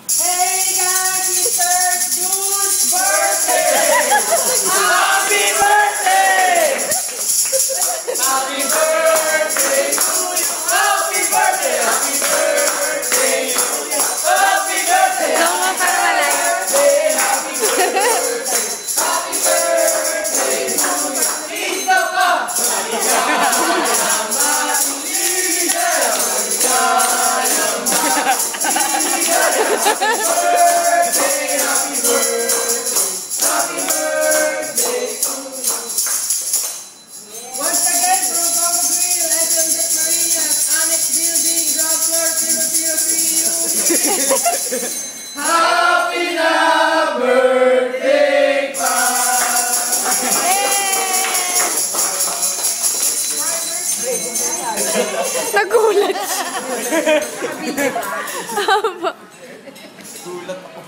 Hey guys, Mr. Jules' birthday! Happy birthday! Happy birthday to you! Happy birthday! Happy birthday! Happy birthday! Tama para malayo. Happy birthday! Happy birthday to you! Isa pa! Once again, from Coco Grill, SM Jet Marinas, Annex Building, ground floor 003 Happy na birthday pa! Nagulat. Gulat ako.